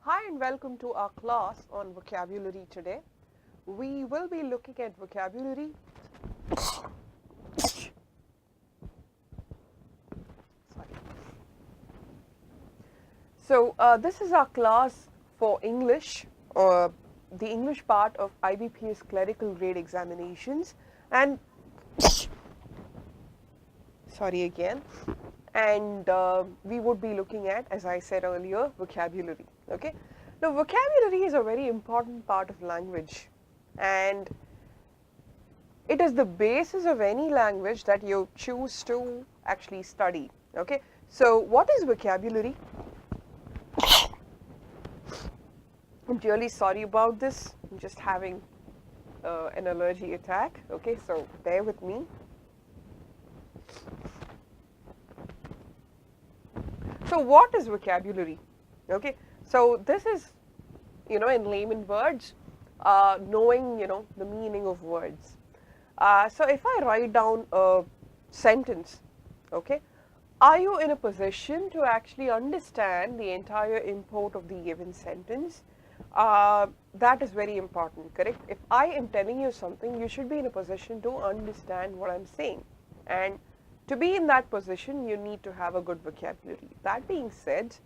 Hi and welcome to our class on vocabulary today. We will be looking at vocabulary. So this is our class for English, or the English part of IBPS clerical grade examinations, and sorry again. And we would be looking at, as I said earlier, vocabulary. Okay. Now, vocabulary is a very important part of language, and it is the basis of any language that you choose to actually study. Okay. So, what is vocabulary? I'm really sorry about this. I'm just having an allergy attack. Okay, so bear with me. So, what is vocabulary? Okay, so this is, in layman words, knowing, the meaning of words. So, if I write down a sentence, okay, are you in a position to actually understand the entire import of the given sentence? That is very important, correct? If I am telling you something, you should be in a position to understand what I'm saying. And to be in that position, you need to have a good vocabulary. That being said,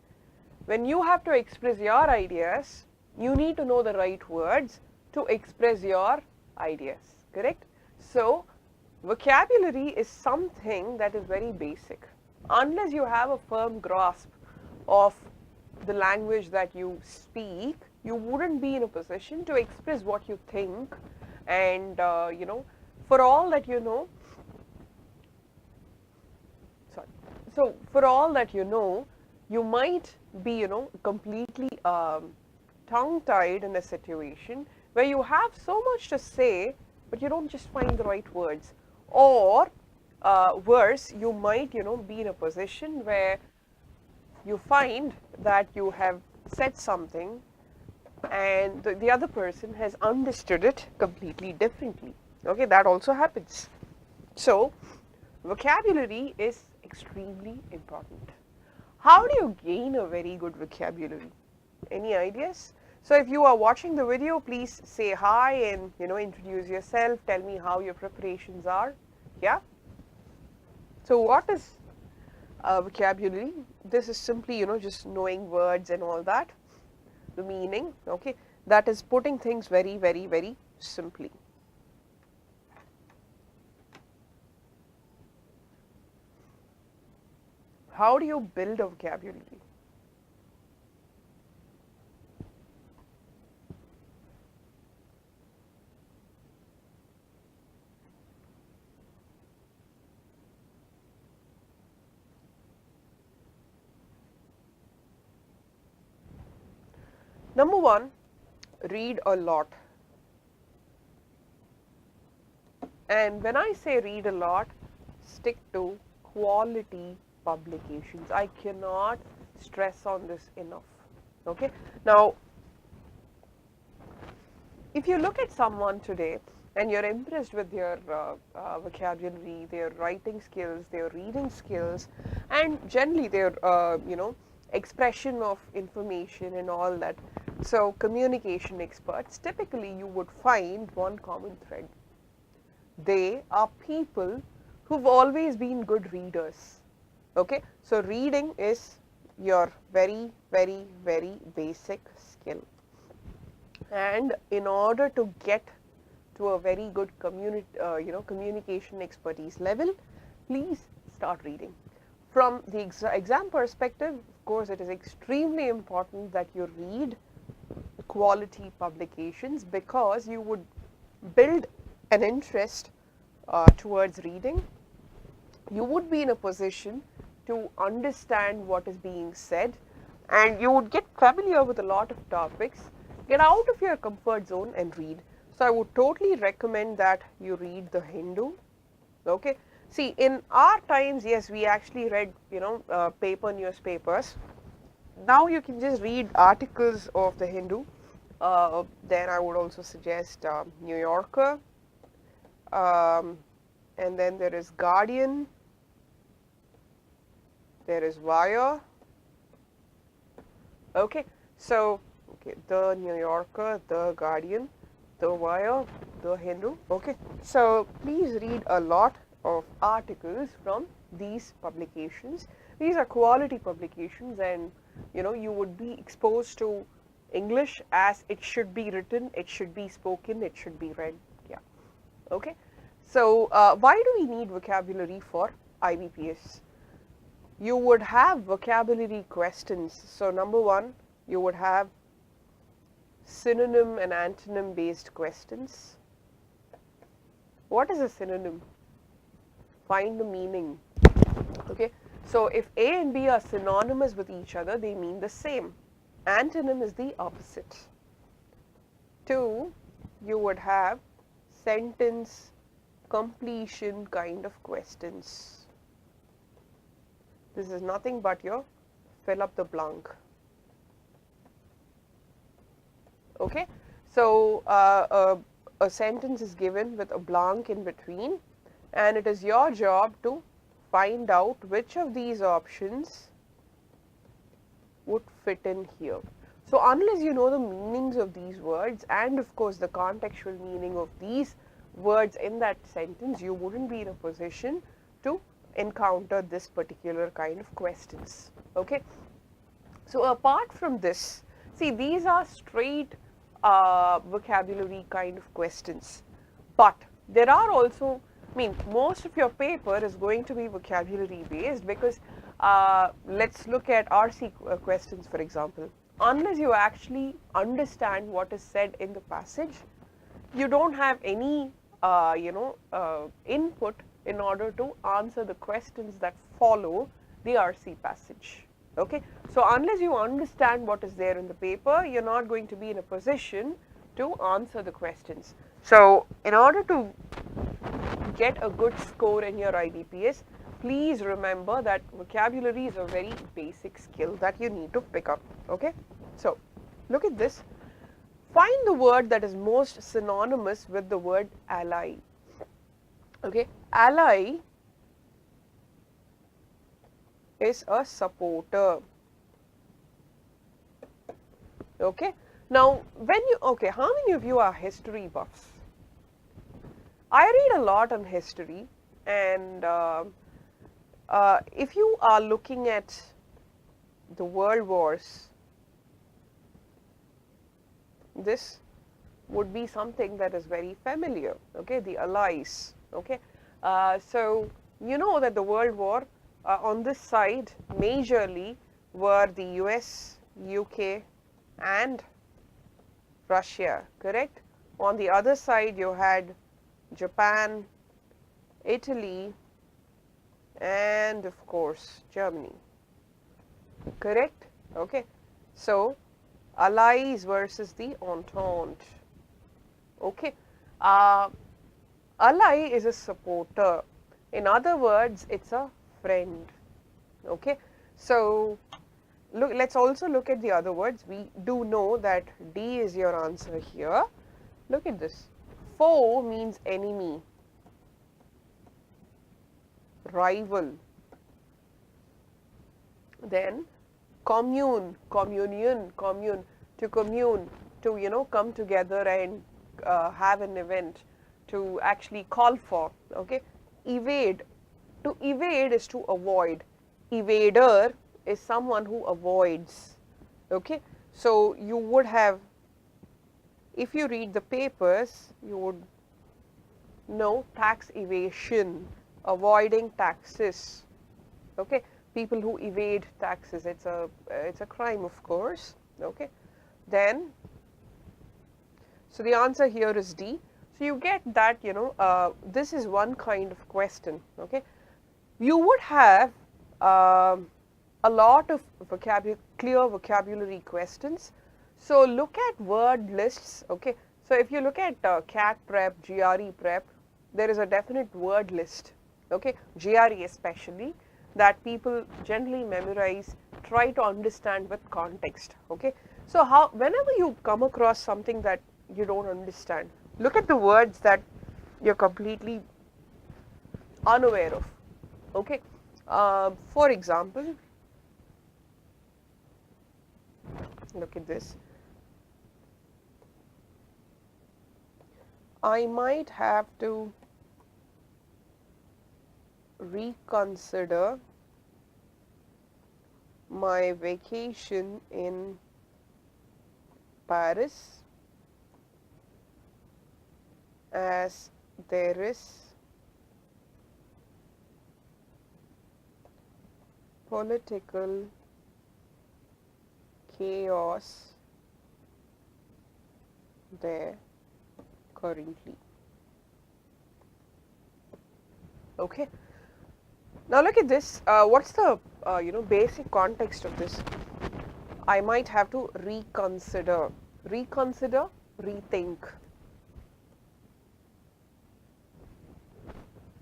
when you have to express your ideas, you need to know the right words to express your ideas, correct? So, vocabulary is something that is very basic. Unless you have a firm grasp of the language that you speak, you wouldn't be in a position to express what you think. And, for all that you know, so for all that you know, you might be, completely tongue-tied in a situation where you have so much to say, but you don't just find the right words. Or worse, you might, be in a position where you find that you have said something and the other person has understood it completely differently. Okay, that also happens. So, vocabulary is extremely important. How do you gain a very good vocabulary? Any ideas? So, if you are watching the video, please say hi and, introduce yourself. Tell me how your preparations are. Yeah? So, what is vocabulary? This is simply, just knowing words and all that. The meaning, okay? That is putting things very, very, very simply. How do you build a vocabulary? Number one, read a lot. And when I say read a lot, stick to quality publications. I cannot stress on this enough. Okay. Now, if you look at someone today and you're impressed with their vocabulary, their writing skills, their reading skills, and generally their, expression of information and all that. So, communication experts, typically you would find one common thread. They are people who've always been good readers. Okay, so reading is your very, very, very basic skill. And in order to get to a very good communication expertise level, please start reading. From the exam perspective, of course, it is extremely important that you read quality publications because you would build an interest towards reading. You would be in a position to understand what is being said, and you would get familiar with a lot of topics. Get out of your comfort zone and read. So I would totally recommend that you read the Hindu. Okay. See, in our times, yes, we actually read, paper newspapers. Now you can just read articles of the Hindu. Then I would also suggest New Yorker. And then there is Guardian. There is Wire. Okay. So Okay, the New Yorker, the Guardian, the Wire, the Hindu. Okay, so please read a lot of articles from these publications. These are quality publications, and you would be exposed to English as it should be written, it should be spoken, it should be read. Yeah. Okay. So why do we need vocabulary for IBPS? You would have vocabulary questions. So number one, you would have synonym and antonym based questions. What is a synonym? Find the meaning. Okay, so if A and B are synonymous with each other, they mean the same. Antonym is the opposite. 2, you would have sentence completion kind of questions. This is nothing but your fill up the blank. Okay, so a sentence is given with a blank in between, and it is your job to find out which of these options would fit in here. So unless you know the meanings of these words and of course the contextual meaning of these words in that sentence, you wouldn't be in a position to encounter this particular kind of questions. Okay, so apart from this, see, these are straight vocabulary kind of questions, but there are also, most of your paper is going to be vocabulary based, because let's look at RC questions, for example. Unless you actually understand what is said in the passage, you don't have any input in order to answer the questions that follow the RC passage. Okay, so unless you understand what is there in the paper, you're not going to be in a position to answer the questions. So in order to get a good score in your IBPS, please remember that vocabulary is a very basic skill that you need to pick up. Okay, so look at this. Find the word that is most synonymous with the word ally. Okay, ally is a supporter. Okay, now how many of you are history buffs? I read a lot on history, and if you are looking at the world wars, this would be something that is very familiar. Okay, the allies. Okay, so you know that the world war on this side majorly were the US, UK and Russia, correct? On the other side you had Japan, Italy and of course Germany, correct? Okay, so allies versus the Entente. Okay, ally is a supporter. In other words, it's a friend. Okay, so let's also look at the other words. We do know that D is your answer here. Look at this. Foe means enemy, rival. Then commune, communion, commune, to commune, to come together and have an event, to actually call for. Okay, evade, to evade is to avoid. Evader is someone who avoids. Okay, so you would have, if you read the papers, you would know tax evasion, avoiding taxes. Okay, people who evade taxes, it's a crime, of course. Okay, then so the answer here is D. So you get that this is one kind of question. Okay, you would have a lot of clear vocabulary questions. So look at word lists. Okay, so if you look at CAT prep, GRE prep, there is a definite word list. Okay, GRE especially, that people generally memorize, try to understand with context. Okay, so whenever you come across something that you don't understand, look at the words that you're completely unaware of. Okay, for example, look at this. I might have to reconsider my vacation in Paris as there is political chaos there currently. Okay. Now look at this. What's the basic context of this? I might have to reconsider. Reconsider, rethink.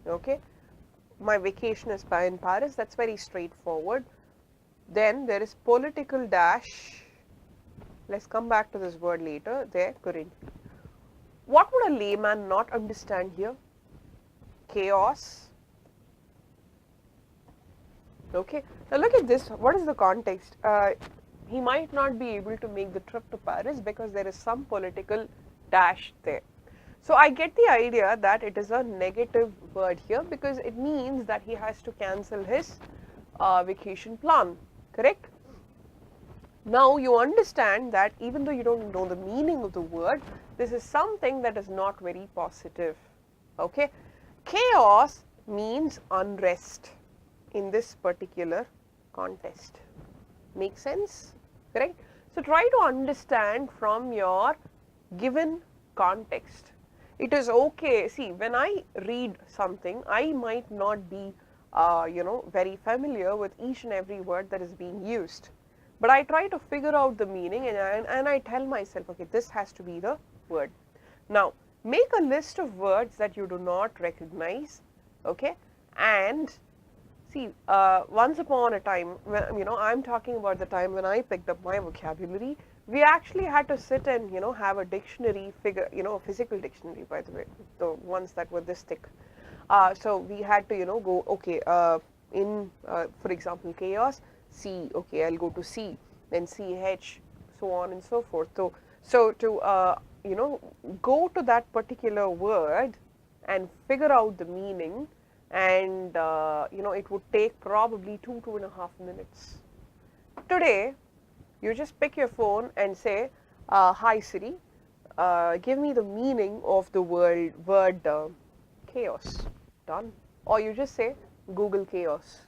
Okay. My vacation is in Paris. That's very straightforward. Then there is political dash. Let's come back to this word later. There currently. What would a layman not understand here? Chaos. Okay. Now look at this. What is the context? He might not be able to make the trip to Paris because there is some political dash there. So I get the idea that it is a negative word here because it means that he has to cancel his vacation plan. Correct? Now you understand that even though you don't know the meaning of the word, this is something that is not very positive. Okay? Chaos means unrest in this particular context. Make sense? Correct? So try to understand from your given context. It is okay. See, when I read something, I might not be, very familiar with each and every word that is being used. But I try to figure out the meaning and I tell myself, okay, this has to be the word. Now, make a list of words that you do not recognize, okay, and see, once upon a time, I'm talking about the time when I picked up my vocabulary, we actually had to sit and, have a dictionary figure, a physical dictionary, by the way, the ones that were this thick. So we had to, go, okay, for example, chaos, C, okay, I'll go to C, then CH, so on and so forth. So to, go to that particular word and figure out the meaning, and it would take probably 2.5 minutes. Today, you just pick your phone and say, hi Siri, give me the meaning of the word chaos. Done. Or you just say Google chaos,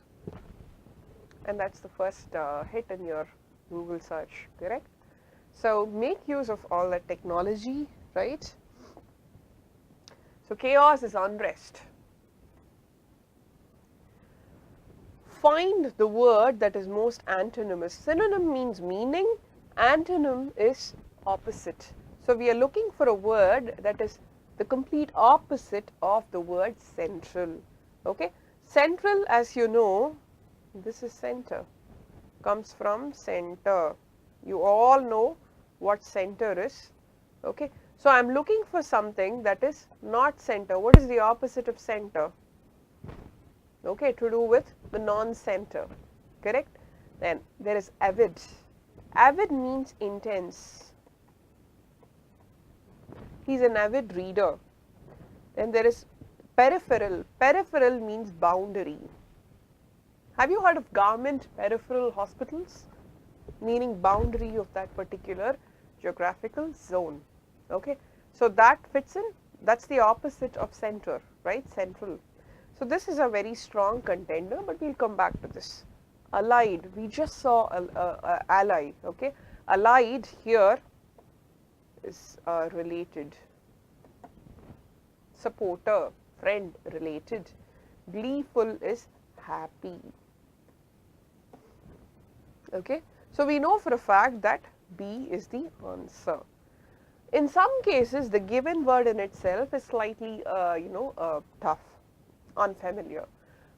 and that's the first hit in your Google search, correct? So make use of all that technology, right? So chaos is unrest. Find the word that is most antonymous. Synonym means meaning, antonym is opposite. So we are looking for a word that is the complete opposite of the word central. Okay? Central, as you know, this is center, comes from center. You all know what center is. Okay? So I'm looking for something that is not center. What is the opposite of center? Okay, to do with the non-center, correct? Then there is avid. Avid means intense. He's an avid reader. Then there is peripheral. Peripheral means boundary. Have you heard of government peripheral hospitals? Meaning boundary of that particular geographical zone. Okay, so that fits in. That's the opposite of center, right? Central. So this is a very strong contender, but we'll come back to this. Allied, we just saw ally, okay? Allied here is related. Supporter, friend, related. Gleeful is happy. Okay? So we know for a fact that B is the answer. In some cases, the given word in itself is slightly, tough, unfamiliar.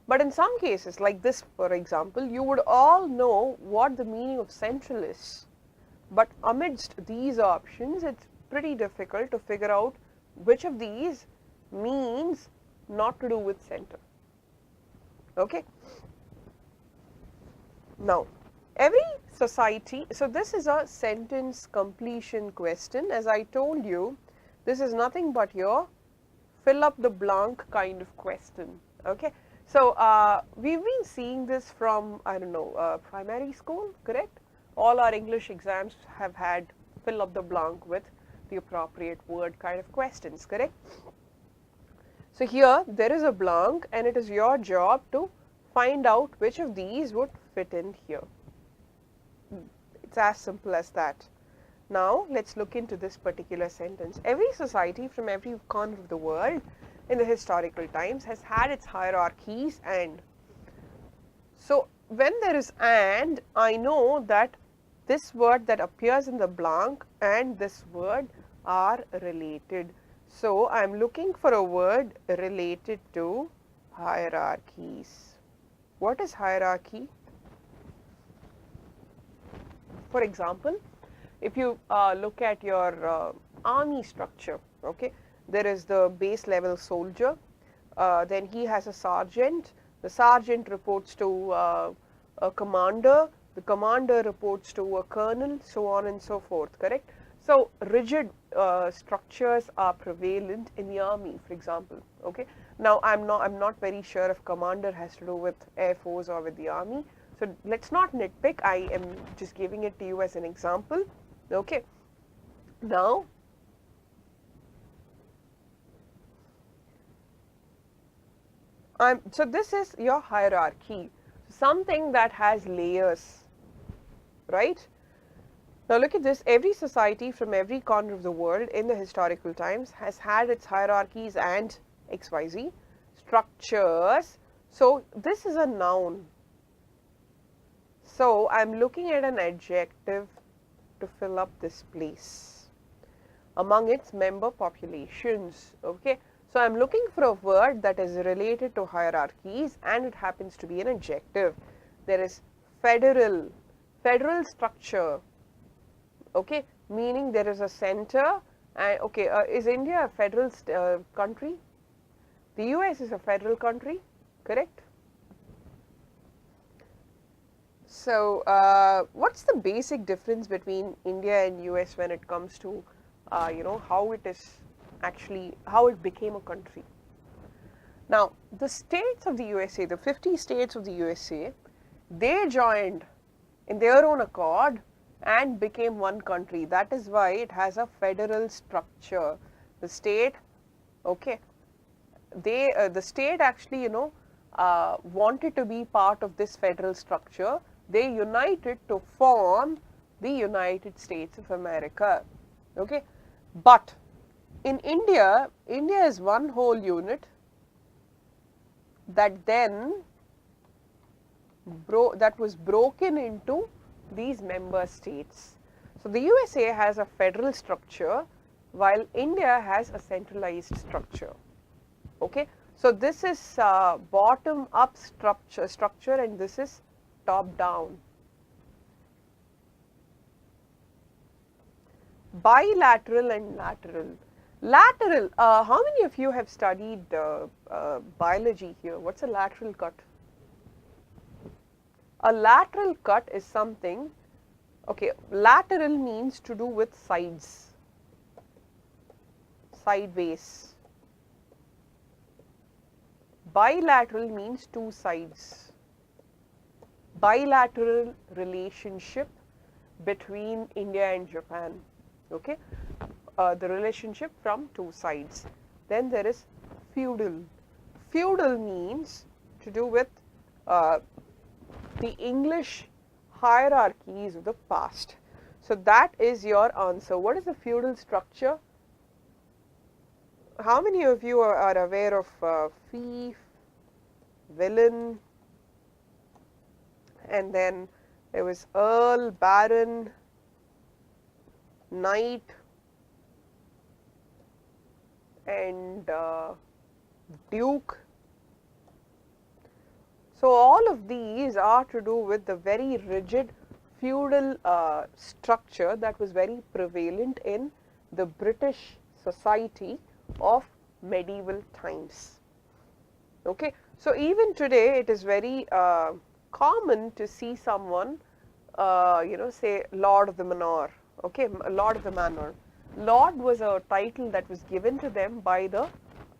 But in some cases, like this, for example, you would all know what the meaning of central is. But amidst these options, it's pretty difficult to figure out which of these means not to do with center. Okay? Now, every society, so this is a sentence completion question. As I told you, This is nothing but your fill up the blank kind of question. Okay. So, we've been seeing this from, I don't know, primary school, correct? All our English exams have had fill up the blank with the appropriate word kind of questions, correct? So, here there is a blank and it is your job to find out which of these would fit in here. It's as simple as that. Now, let's look into this particular sentence. Every society from every corner of the world in the historical times has had its hierarchies, and so when there is and, I know that this word that appears in the blank and this word are related. So, I am looking for a word related to hierarchies. What is hierarchy? For example, if you look at your army structure, okay, there is the base level soldier, then he has a sergeant, the sergeant reports to a commander, the commander reports to a colonel, so on and so forth, correct? So, rigid structures are prevalent in the army, for example, okay. Now, I'm not very sure if commander has to do with Air Force or with the army, so let's not nitpick, I am just giving it to you as an example, okay. Now, so this is your hierarchy, something that has layers, right? Now look at this, every society from every corner of the world in the historical times has had its hierarchies and XYZ structures. So this is a noun. So I'm looking at an adjective to fill up this place among its member populations, okay. So I'm looking for a word that is related to hierarchies and it happens to be an adjective. There is federal structure, okay, meaning there is a center and okay, is India a federal country? The US is a federal country, correct? So, what's the basic difference between India and US when it comes to, you know, how it is actually, how it became a country? Now, the states of the USA, the 50 states of the USA, they joined in their own accord and became one country. That is why it has a federal structure. The state, okay, the state actually, you know, wanted to be part of this federal structure. They united to form the United States of America, okay. But in India, India is one whole unit that then was broken into these member states. So, the USA has a federal structure while India has a centralized structure, okay. So, this is bottom up structure and this is top down. Bilateral and lateral. Lateral, how many of you have studied biology here? What's a lateral cut? A lateral cut is something, okay, lateral means to do with sides, sideways. Bilateral means two sides. Bilateral relationship between India and Japan, okay, the relationship from two sides. Then there is feudal. Feudal means to do with the English hierarchies of the past. So that is your answer. What is the feudal structure? How many of you are aware of fief, villain, and then there was earl, baron, knight, and duke. So all of these are to do with the very rigid feudal structure that was very prevalent in the British society of medieval times, okay. So even today it is very common to see someone, you know, say Lord of the Manor, okay, Lord of the Manor. Lord was a title that was given to them by the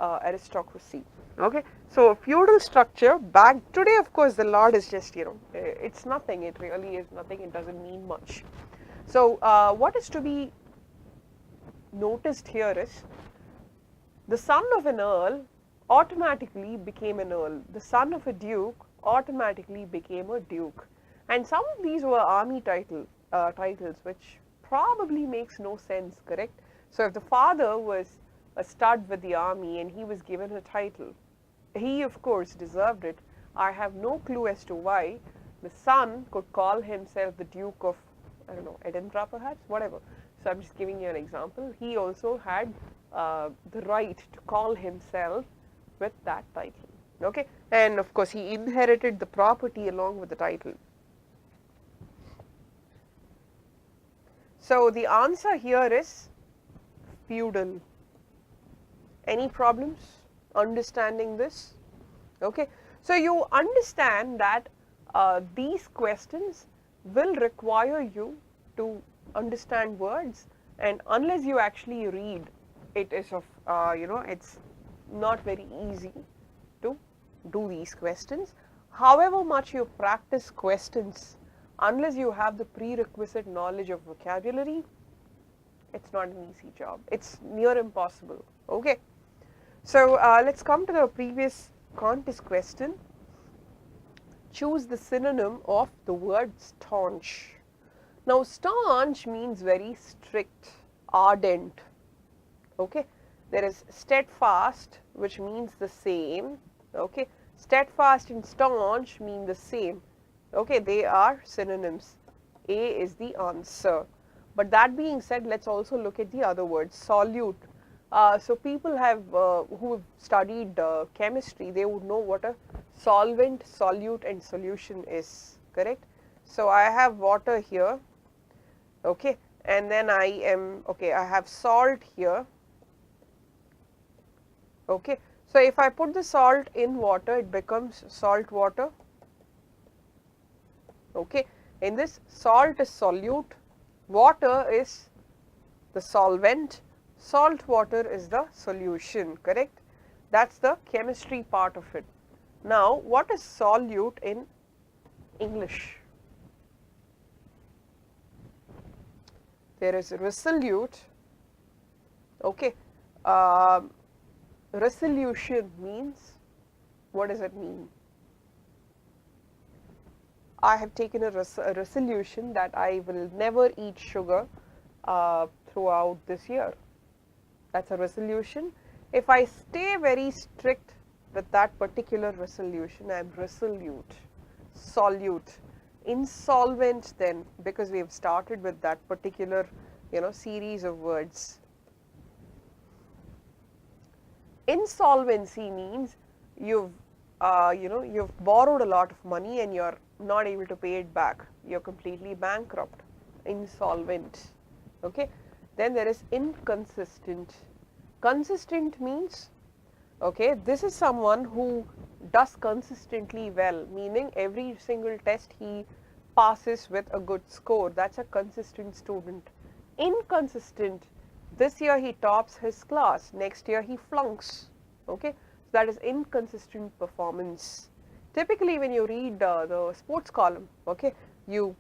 aristocracy. Okay, so feudal structure back today, of course, the Lord is just, it's nothing. It really is nothing. It doesn't mean much. So, what is to be noticed here is the son of an earl automatically became an earl. The son of a duke automatically became a duke. And some of these were army titles, which probably makes no sense, correct? So if the father was a stud with the army and he was given a title, he of course deserved it. I have no clue as to why the son could call himself the Duke of, I don't know, Edinburgh perhaps, whatever. So I'm just giving you an example. He also had the right to call himself with that title. Okay, and of course he inherited the property along with the title. So the answer here is feudal. Any problems understanding this? Okay, so you understand that these questions will require you to understand words, and unless you actually read, it is of it's not very easy to do these questions. However much you practice questions, unless you have the prerequisite knowledge of vocabulary, it's not an easy job. It's near impossible. Okay, so let's come to the previous contest question. Choose the synonym of the word staunch. Now, staunch means very strict, ardent. Okay, there is steadfast, which means the same. Okay, steadfast and staunch mean the same. Okay, they are synonyms. A is the answer. But that being said, let's also look at the other words. Solute. So people have who have studied chemistry, they would know what a solvent, solute and solution is, correct? So I have water here, okay, and then I have salt here, okay. So if I put the salt in water, it becomes salt water, okay. In this, salt is solute, water is the solvent, salt water is the solution, correct? That's the chemistry part of it. Now, what is solute in English? There is resolute, okay. Resolution means, what does it mean? I have taken a resolution that I will never eat sugar throughout this year. That's a resolution. If I stay very strict with that particular resolution, I am resolute, solute, insolvent then, because we have started with that particular, series of words. Insolvency means you've borrowed a lot of money and you're not able to pay it back. You're completely bankrupt, insolvent, okay. Then there is inconsistent. Consistent means, okay, this is someone who does consistently well, meaning every single test he passes with a good score. That's a consistent student. Inconsistent, this year he tops his class, next year he flunks, okay. So that is inconsistent performance. Typically when you read the sports column, okay, you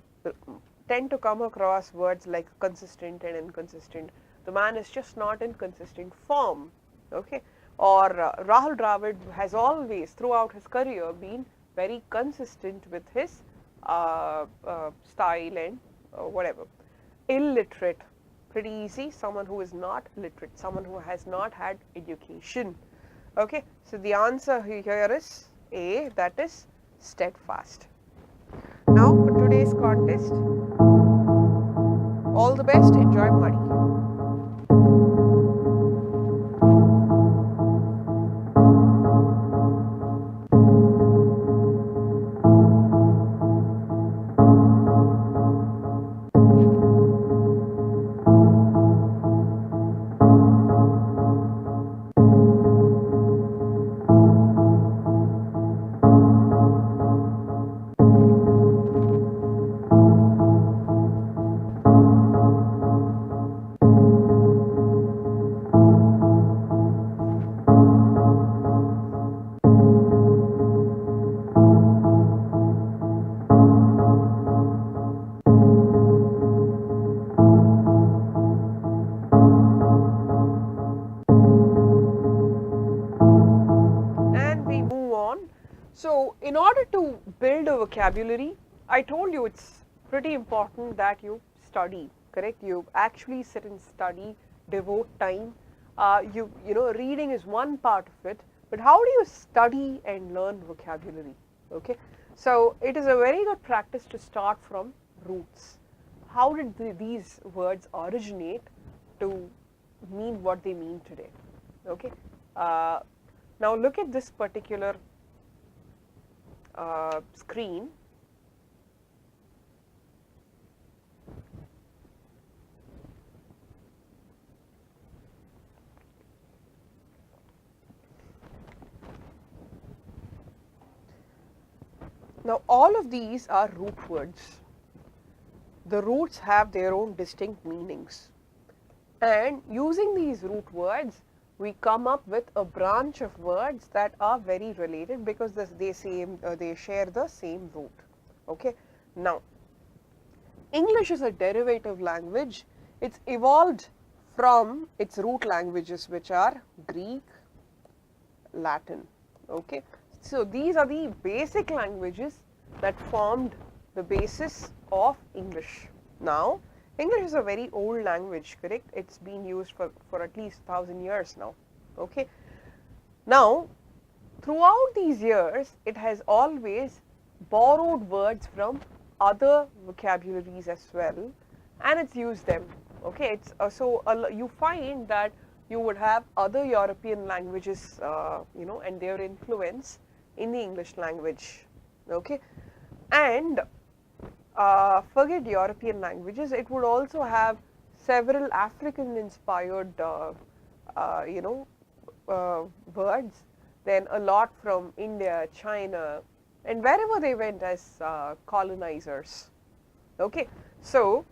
tend to come across words like consistent and inconsistent. The man is just not in consistent form, okay. Or Rahul Dravid has always throughout his career been very consistent with his style and whatever. Illiterate, pretty easy, someone who is not literate, someone who has not had education, okay. So the answer here is A, that is steadfast. Now for today's contest, all the best, enjoy Mari. vocabulary, I told you it's pretty important that you study, correct? You actually sit and study, devote time. You know, reading is one part of it, but how do you study and learn vocabulary? Okay, so it is a very good practice to start from roots. How did these words originate to mean what they mean today? Okay, now look at this particular screen. Now all of these are root words. The roots have their own distinct meanings, and using these root words we come up with a branch of words that are very related because they share the same root. Okay. Now English is a derivative language. It's evolved from its root languages, which are Greek, Latin. Okay. So these are the basic languages that formed the basis of English. Now English is a very old language, correct? It's been used for at least 1,000 years now. Okay. Now throughout these years it has always borrowed words from other vocabularies as well, and it's used them. Okay. It's you find that you would have other European languages, you know, and their influence in the English language. Okay. And forget European languages, it would also have several African inspired you know, words, then a lot from India, China, and wherever they went as colonizers. Okay. So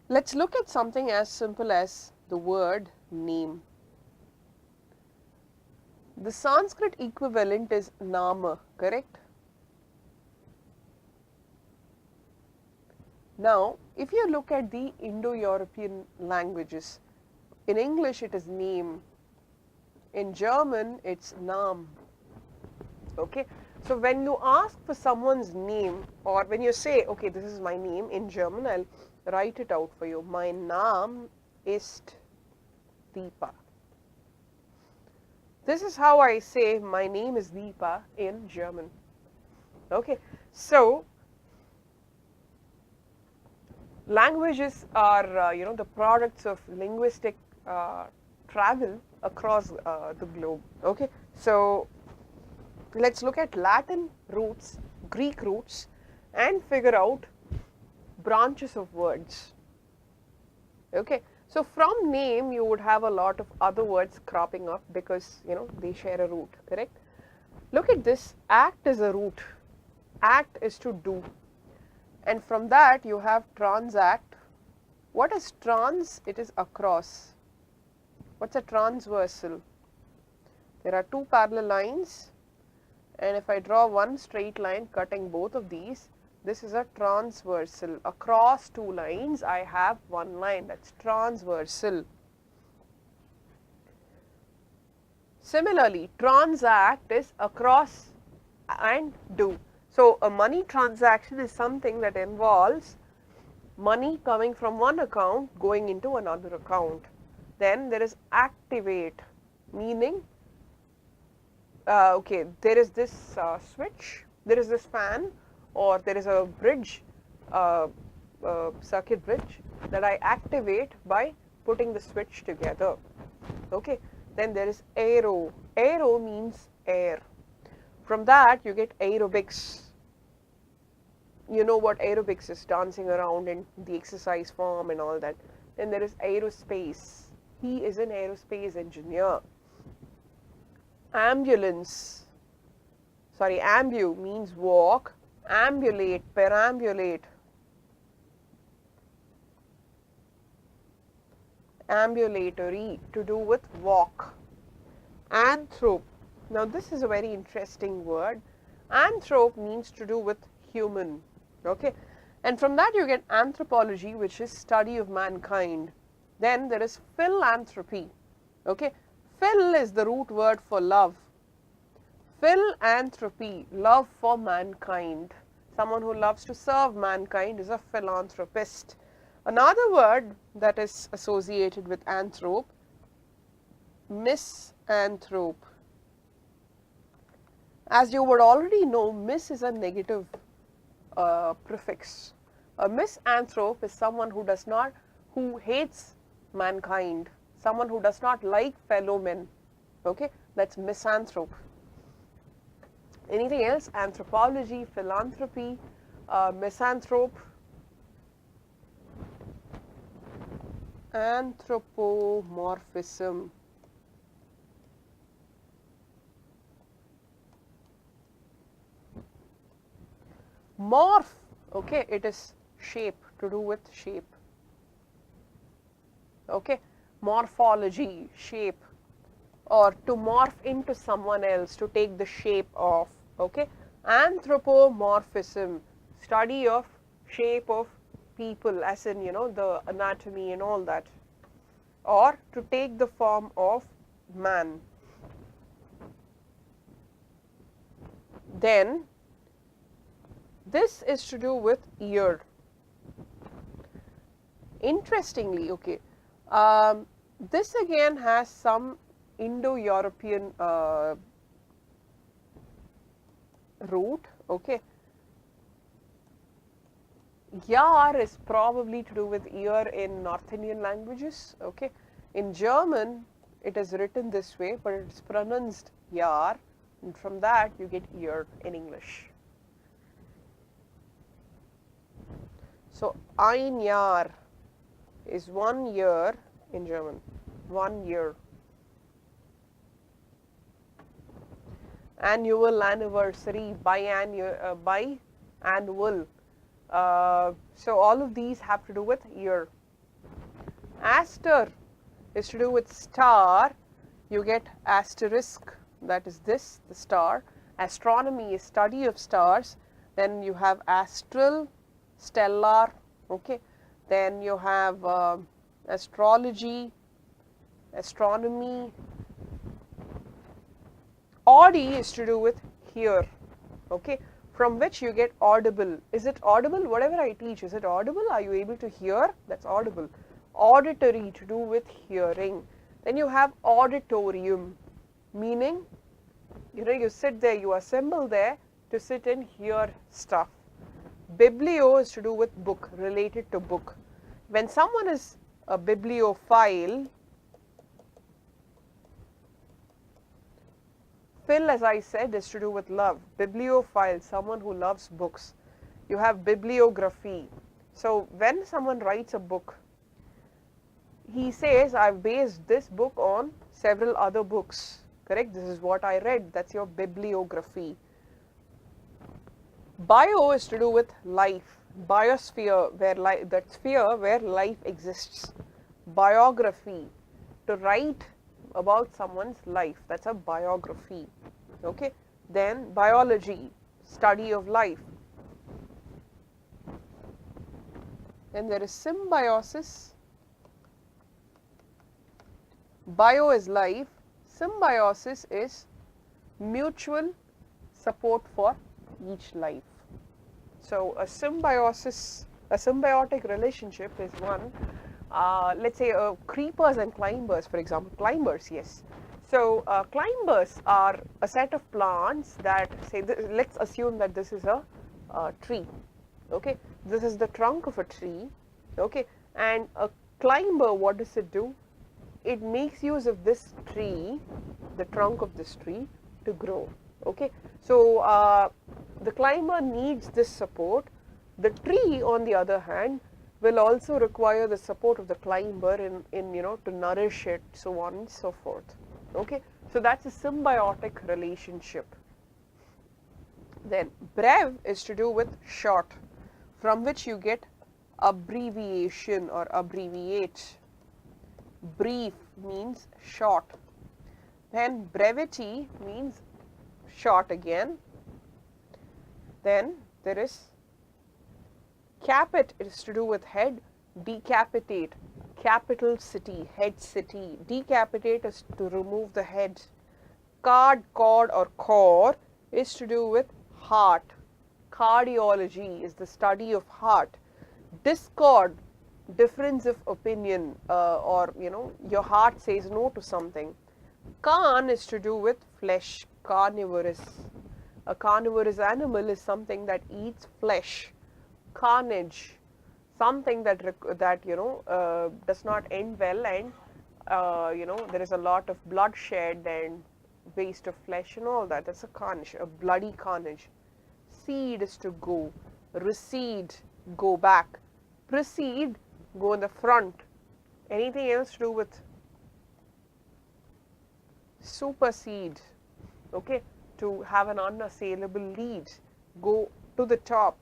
let's look at something as simple as the word name. The Sanskrit equivalent is nama, correct? Now, if you look at the Indo-European languages, in English it is name, in German it's Nam. Okay. So when you ask for someone's name, or when you say, okay, this is my name in German, I'll write it out for you. Mein Name ist Deepa. This is how I say my name is Deepa in German. Okay. So languages are you know, the products of linguistic travel across the globe. Okay. So let's look at Latin roots, Greek roots, and figure out branches of words. Okay. So from name you would have a lot of other words cropping up because, you know, they share a root, correct? Look at this, act is a root. Act is to do, and from that you have transact. What is trans? It is across. What's a transversal? There are two parallel lines, and if I draw one straight line cutting both of these, this is a transversal. Across two lines I have one line, that's transversal. Similarly, transact is across and do. So a money transaction is something that involves money coming from one account going into another account. Then there is activate, meaning okay, there is this switch, there is this fan, or there is a bridge, circuit bridge that I activate by putting the switch together. Okay. Then there is aero. Aero means air. From that you get aerobics. You know what aerobics is, dancing around in the exercise form and all that. Then there is aerospace. He is an aerospace engineer. Ambulance. Sorry, ambu means walk. Ambulate, perambulate. Ambulatory, to do with walk. Anthrope. Now this is a very interesting word. Anthrope means to do with human. Okay. And from that you get anthropology, which is study of mankind. Then there is philanthropy. Okay. Phil is the root word for love. Philanthropy, love for mankind. Someone who loves to serve mankind is a philanthropist. Another word that is associated with anthrope, misanthrope. As you would already know, mis is a negative prefix. A misanthrope is someone who hates mankind, someone who does not like fellow men. Okay, that's misanthrope. Anything else? Anthropology, philanthropy, misanthrope, anthropomorphism. Morph, okay, it is shape, to do with shape. Okay, morphology, shape, or to morph into someone else, to take the shape of. Okay, anthropomorphism, study of shape of people, as in, you know, the anatomy and all that, or to take the form of man. Then this is to do with ear. Interestingly, okay, this again has some Indo-European root. Okay, Yar is probably to do with ear in North Indian languages. Okay, in German it is written this way, but it's pronounced Yar, and from that you get ear in English. So ein Jahr is 1 year in German, 1 year. Annual, anniversary, biannual. So all of these have to do with year. Aster is to do with star. You get asterisk, that is this, the star. Astronomy is study of stars. Then you have astral, stellar. Okay. Then you have astrology, astronomy. Audi is to do with hear, okay, from which you get audible. Is it audible? Whatever I teach, is it audible? Are you able to hear? That's audible. Auditory, to do with hearing. Then you have auditorium, meaning, you know, you sit there, you assemble there to sit and hear stuff. Biblio is to do with book, related to book. When someone is a bibliophile, phil, as I said, is to do with love. Bibliophile, someone who loves books. You have bibliography. So when someone writes a book, he says, I've based this book on several other books. Correct? This is what I read. That's your bibliography. Bio is to do with life. Biosphere, that sphere where life exists. Biography, to write about someone's life. That's a biography. Okay. Then biology, study of life. Then there is symbiosis. Bio is life. Symbiosis is mutual support for each life. So a symbiotic relationship is one. Let's say creepers and climbers, for example. Climbers, yes. So climbers are a set of plants that, say, let's assume that this is a tree. Okay, this is the trunk of a tree. Okay, and a climber, what does it do? It makes use of this tree, the trunk of this tree, to grow. Okay, so the climber needs this support. The tree, on the other hand, will also require the support of the climber in you know, to nourish it, so on and so forth. Okay, so that's a symbiotic relationship. Then brev is to do with short, from which you get abbreviation or abbreviate. Brief means short. Then brevity means short again. Then there is capit, it is to do with head. Decapitate, capital city, head city. Decapitate is to remove the head. Card, cord or core is to do with heart. Cardiology is the study of heart. Discord, difference of opinion, or your heart says no to something. Carn is to do with flesh, carnivorous. A carnivorous animal is something that eats flesh. Carnage, something that does not end well, and there is a lot of bloodshed and waste of flesh and all that. That's a carnage, a bloody carnage. Seed is to go. Recede, go back. Proceed, go in the front. Anything else to do with supersede, okay, to have an unassailable lead, go to the top.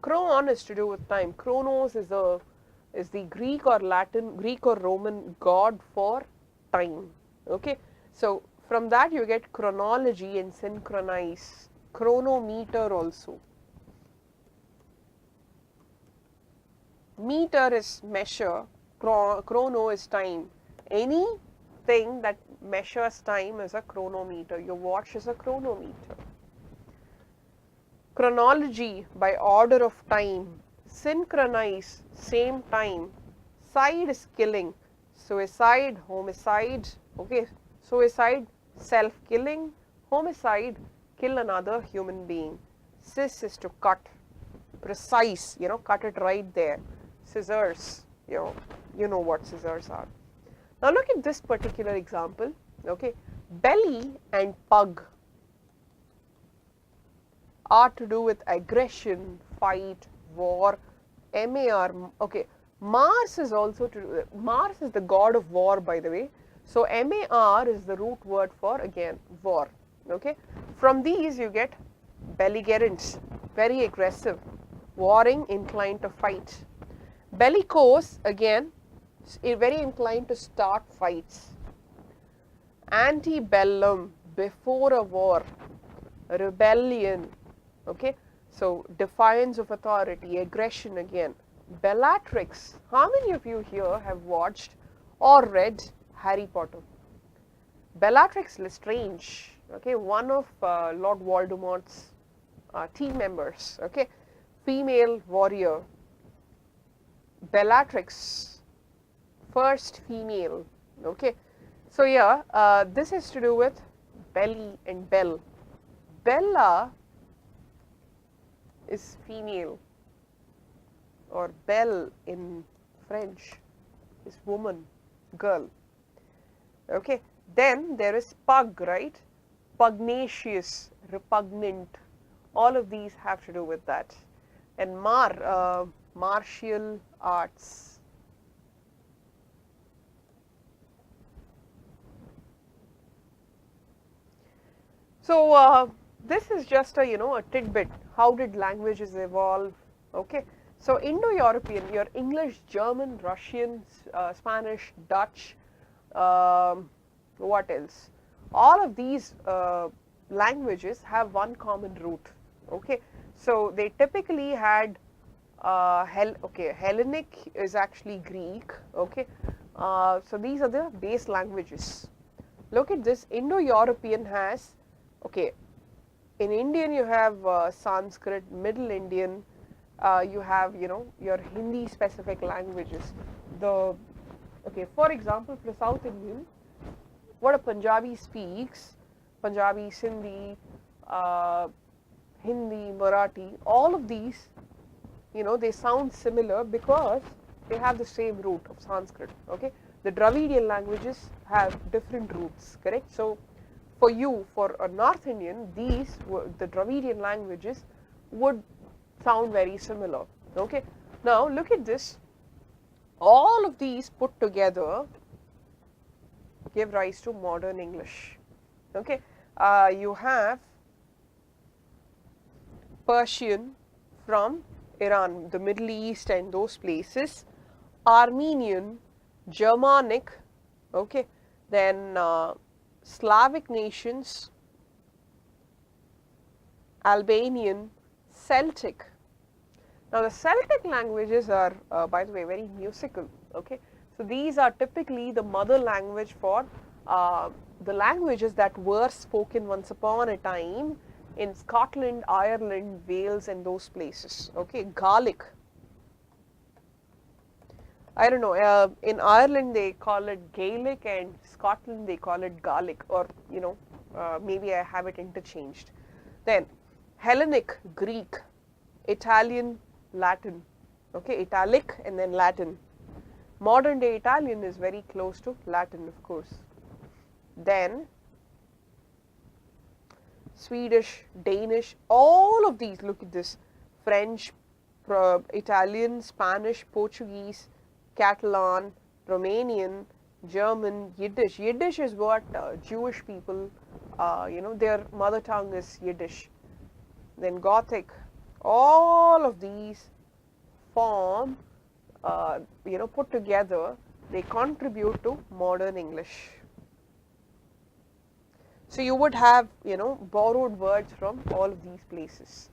Chron is to do with time. Chronos is the Greek or Roman god for time, okay. So from that you get chronology and synchronize. Chronometer also. Meter is measure, chrono is time. Anything that measures time is a chronometer. Your watch is a chronometer. Chronology, by order of time. Synchronize, same time. Side is killing. Suicide, homicide. Okay, suicide, self-killing. Homicide, kill another human being. Cis is to cut. Precise, cut it right there. Scissors, you know what scissors are. Now look at this particular example, okay. Belly and pug are to do with aggression, fight, war, MAR, okay. Mars is also Mars is the god of war, by the way. So MAR is the root word for, again, war, okay. From these you get belligerent, very aggressive, warring, inclined to fight. Bellicose, again, very inclined to start fights. Antebellum, before a war. Rebellion, okay. So defiance of authority, aggression again. Bellatrix, how many of you here have watched or read Harry Potter? Bellatrix Lestrange, okay, one of Lord Voldemort's team members, okay, female warrior. Bellatrix, first female, okay. So yeah, this is to do with belly and bell. Bella is female, or belle in French is woman, girl, okay. Then there is pug, right? Pugnacious, repugnant, all of these have to do with that. And martial arts. So this is just a tidbit. How did languages evolve? Okay. So Indo-European, your English, German, Russian, Spanish, Dutch, what else? All of these languages have one common root. Okay. So they typically had Hellenic is actually Greek. Okay. So these are the base languages. Look at this. Indo-European has, okay, in Indian you have Sanskrit, Middle Indian, you have your Hindi specific languages. For example, for South Indian, what a Punjabi speaks, Punjabi, Sindhi, Hindi, Marathi, all of these, they sound similar because they have the same root of Sanskrit. Okay, the Dravidian languages have different roots, correct? So for you, for a North Indian, the Dravidian languages would sound very similar. Okay, now look at this. All of these put together give rise to modern English. Okay, you have Persian from Iran, the Middle East and those places, Armenian, Germanic, okay, then Slavic nations, Albanian, Celtic. Now the Celtic languages are, by the way, very musical, okay. So these are typically the mother language for the languages that were spoken once upon a time in Scotland, Ireland, Wales, and those places. Okay, garlic. I don't know. In Ireland they call it Gaelic, and Scotland they call it garlic, or maybe I have it interchanged. Then Hellenic, Greek, Italian, Latin. Okay, Italic and then Latin. Modern day Italian is very close to Latin, of course. Then Swedish, Danish, all of these, look at this, French, Italian, Spanish, Portuguese, Catalan, Romanian, German, Yiddish. Yiddish is what Jewish people, their mother tongue is Yiddish. Then Gothic, all of these form, put together, they contribute to modern English. So you would have, borrowed words from all of these places.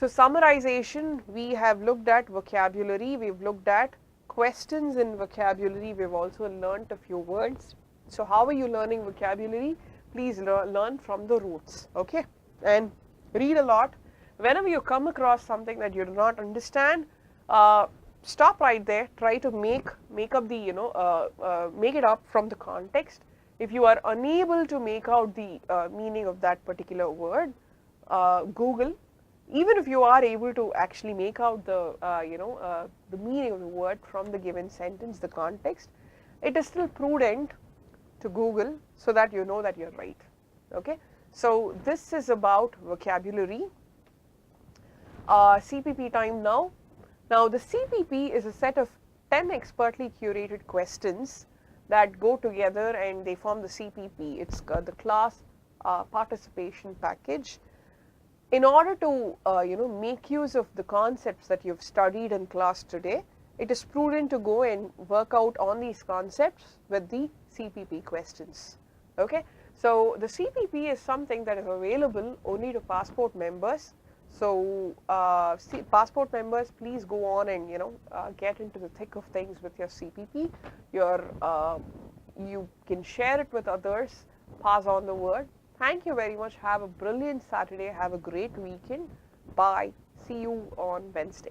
So summarization, we have looked at vocabulary, we've looked at questions in vocabulary, we've also learnt a few words. So how are you learning vocabulary? Please learn from the roots, okay? And read a lot. Whenever you come across something that you do not understand, stop right there, try to make up the, make it up from the context. If you are unable to make out the meaning of that particular word, Google. Even if you are able to actually make out the, the meaning of the word from the given sentence, the context, it is still prudent to Google so that you know that you're right. Okay? So this is about vocabulary. CPP time now. Now the CPP is a set of 10 expertly curated questions that go together and they form the CPP. It's the class participation package. In order to make use of the concepts that you've studied in class today, it is prudent to go and work out on these concepts with the CPP questions. Okay, so the CPP is something that is available only to passport members. So passport members, please go on and get into the thick of things with your CPP. You can share it with others, pass on the word. Thank you very much. Have a brilliant Saturday. Have a great weekend. Bye. See you on Wednesday.